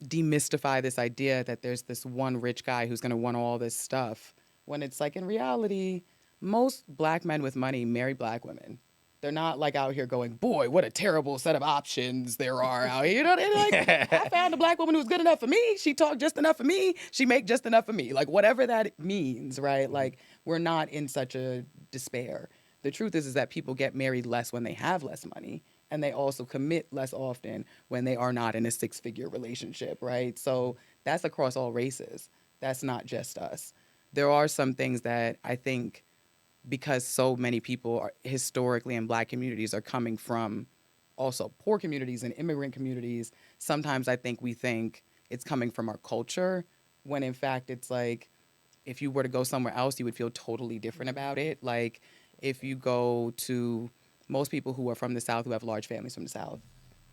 demystify this idea that there's this one rich guy who's going to want all this stuff, when it's like in reality, most black men with money marry black women. They're not like out here going, boy, what a terrible set of options there are out here. You know, they're like, I found a black woman who's good enough for me. She talked just enough for me. She make just enough for me. Like whatever that means, right? Like we're not in such a despair. The truth is that people get married less when they have less money, and they also commit less often when they are not in a six-figure relationship, right? So that's across all races. That's not just us. There are some things that I think, because so many people are historically in black communities are coming from also poor communities and immigrant communities, sometimes I think we think it's coming from our culture, when in fact it's like, if you were to go somewhere else, you would feel totally different about it. Like if you go to most people who are from the South, who have large families from the South,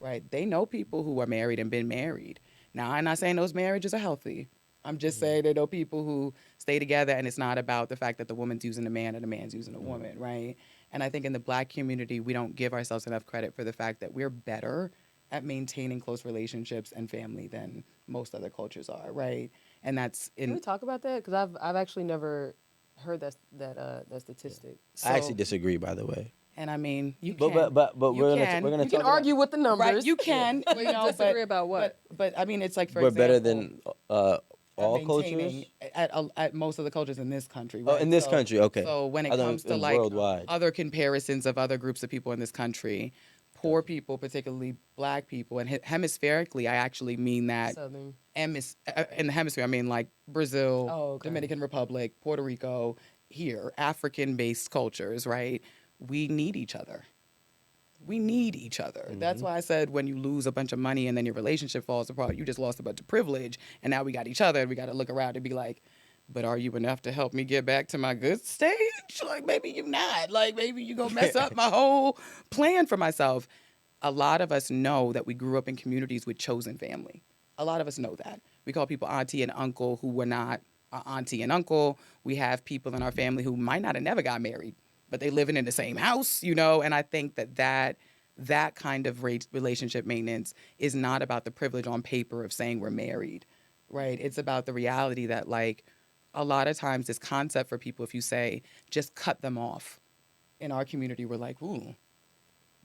right? They know people who are married and been married. Now, I'm not saying those marriages are healthy. I'm just saying they know people who stay together, and it's not about the fact that the woman's using a man and the man's using a woman, right? And I think in the black community, we don't give ourselves enough credit for the fact that we're better at maintaining close relationships and family than most other cultures are, right? And that's Can we in talk about that? Because I've actually never heard that statistic. I actually so. disagree, by the way. And I mean, you But but can, but but you we're can, gonna You can talk about argue with the right? numbers. You can, But you you know, disagree about what? but I mean, it's like for we're better example, than at all cultures. maintaining at most of the cultures in this country, Oh, right? in this country, okay. So when I it don't comes to in like worldwide. other comparisons of other groups of people in this country, poor people, particularly black people, and hemispherically, I actually mean that. Southern. In the hemisphere, I mean like Brazil, Oh, okay. Dominican Republic, Puerto Rico, here, African-based cultures, right? We need each other. We need each other. That's why I said when you lose a bunch of money and then your relationship falls apart, you just lost a bunch of privilege, and now we got each other, and we got to look around and be like, but are you enough to help me get back to my good stage? Like maybe you're not. Like maybe you gonna mess up my whole plan for myself. A lot of us know that we grew up in communities with chosen family. A lot of us know that. We call people auntie and uncle who were not our auntie and uncle. We have people in our family who might not have never got married, but they living in the same house, you know. And I think that kind of relationship maintenance is not about the privilege on paper of saying we're married, right? It's about the reality that like a lot of times this concept for people, if you say just cut them off, in our community, we're like, ooh,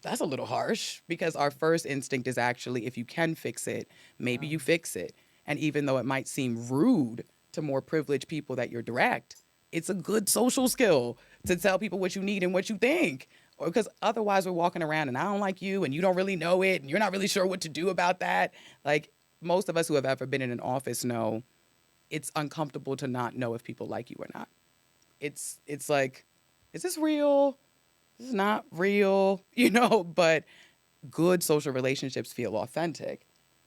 that's a little harsh, because our first instinct is actually, if you can fix it, maybe you fix it. And even though it might seem rude to more privileged people that you're direct, it's a good social skill to tell people what you need and what you think. Or because otherwise we're walking around and I don't like you and you don't really know it and you're not really sure what to do about that. Like most of us who have ever been in an office know it's uncomfortable to not know if people like you or not. It's like, is this real? This is not real, you know, but good social relationships feel authentic.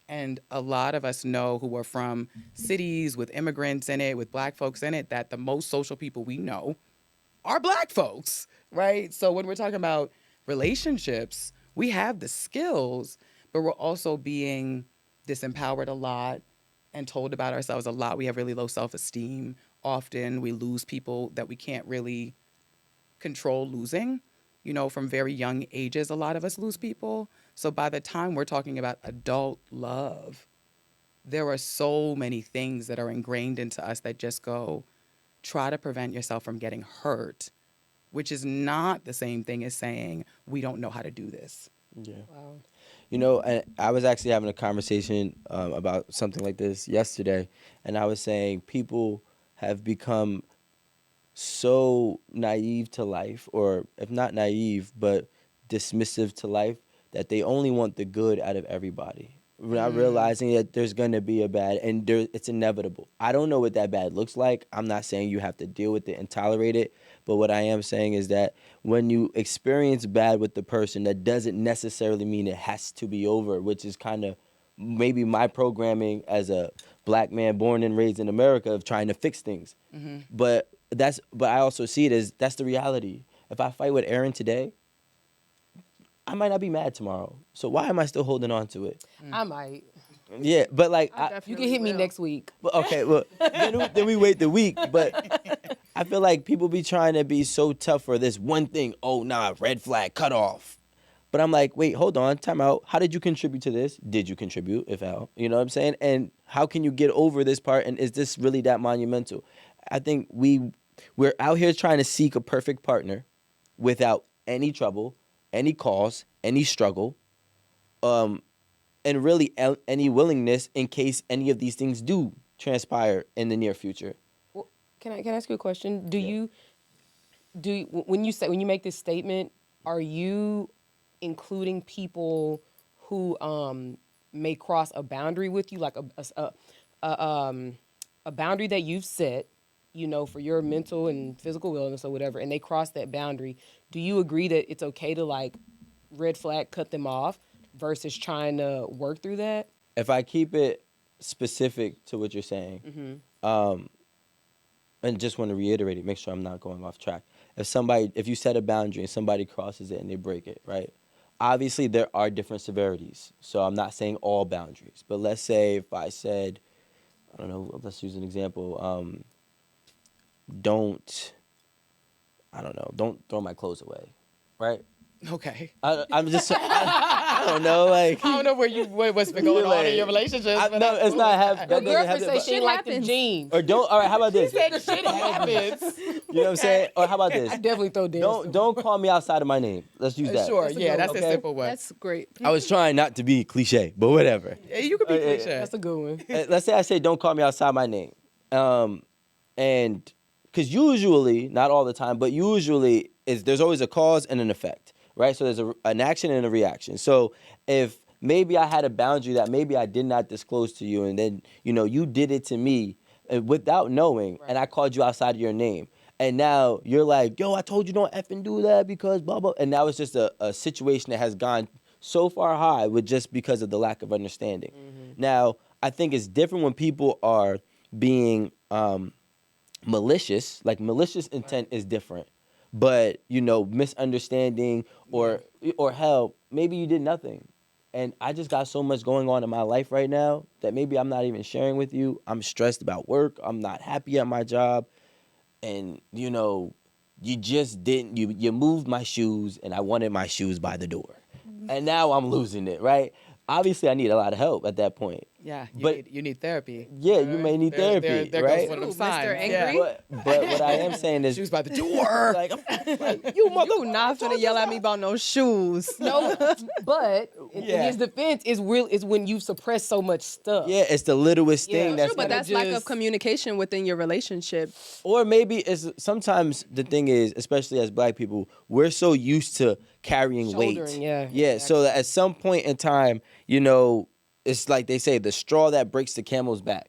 And a lot of us know who are from cities with immigrants in it, with black folks in it, that the most social people we know are black folks, right? So when we're talking about relationships, we have the skills, but we're also being disempowered a lot and told about ourselves a lot. We have really low self esteem. Often we lose people that we can't really control losing. You know, from very young ages, a lot of us lose people. So by the time we're talking about adult love, there are so many things that are ingrained into us that just go, try to prevent yourself from getting hurt, which is not the same thing as saying, we don't know how to do this. Yeah. Wow. You know, and I was actually having a conversation about something like this yesterday, and I was saying people have become so naive to life, or if not naive, but dismissive to life, that they only want the good out of everybody. We're not realizing that there's gonna be a bad, and it's inevitable. I don't know what that bad looks like. I'm not saying you have to deal with it and tolerate it, but what I am saying is that when you experience bad with the person, that doesn't necessarily mean it has to be over, which is kind of maybe my programming as a black man born and raised in America of trying to fix things. But I also see it as that's the reality. If I fight with Aaron today, I might not be mad tomorrow. So why am I still holding on to it? I might. Yeah, but like I definitely You can hit me will. next week. but okay, well then we wait the week. But I feel like people be trying to be so tough for this one thing. Oh nah, red flag, cut off. But I'm like, wait, hold on, time out. How did you contribute to this? Did you contribute, if how? You know what I'm saying? And how can you get over this part? And is this really that monumental? I think we're out here trying to seek a perfect partner without any trouble, any cause, any struggle, and really any willingness in case any of these things do transpire in the near future. Well, can I ask you a question? When you make this statement, are you including people who may cross a boundary with you, like a boundary that you've set, for your mental and physical wellness or whatever, and they cross that boundary? Do you agree that it's okay to like red flag, cut them off, versus trying to work through that? If I keep it specific to what you're saying, and just want to reiterate it, make sure I'm not going off track. If you set a boundary and somebody crosses it and they break it, right? Obviously, there are different severities. So I'm not saying all boundaries. But let's say if I said, I don't know, let's use an example. Don't throw my clothes away, right? Okay. I'm just, I don't know, like. I don't know what's been going on in your relationship. No, it's not. Your girlfriend says she Shit like the happens. jeans. Or don't. All right, how about this? She said shit happens. You know what I'm saying? Or how about this? I definitely throw dance. Don't call me outside of my name. Let's use that. Sure, That's a yeah, good that's one. a Okay. simple one. That's great. I was trying not to be cliche, but whatever. Yeah, you could be cliche. That's a good one. Let's say I say don't call me outside my name, and because usually, not all the time, but usually there's always a cause and an effect, right? So there's an action and a reaction. So if maybe I had a boundary that maybe I did not disclose to you, and then you did it to me without knowing, and I called you outside of your name, and now you're like, yo, I told you don't effing do that because blah blah, and now it's just a situation that has gone so far high with just because of the lack of understanding. Now I think it's different when people are being malicious. Like malicious intent is different, but misunderstanding or hell, maybe you did nothing. And I just got so much going on in my life right now that maybe I'm not even sharing with you. I'm stressed about work. I'm not happy at my job. And, you just didn't, you moved my shoes and I wanted my shoes by the door. And now I'm losing it, right? Obviously, I need a lot of help at that point. Yeah, But- you need therapy. Yeah, you may need therapy, there right? goes one of them Ooh, Mr. signs. Angry. Yeah. But what I am saying is, Shoes by the door. like you mother. You not finna yell at me about no shoes. No, but in Yeah. his defense, is when you suppress so much stuff. Yeah, it's the littlest Yeah, thing that's True, but gonna that's lack of just- communication within your relationship. or maybe it's sometimes the thing is, especially as Black people, we're so used to carrying weight. Shouldering, yeah, Yeah. So that at some point in time, it's like they say, the straw that breaks the camel's back.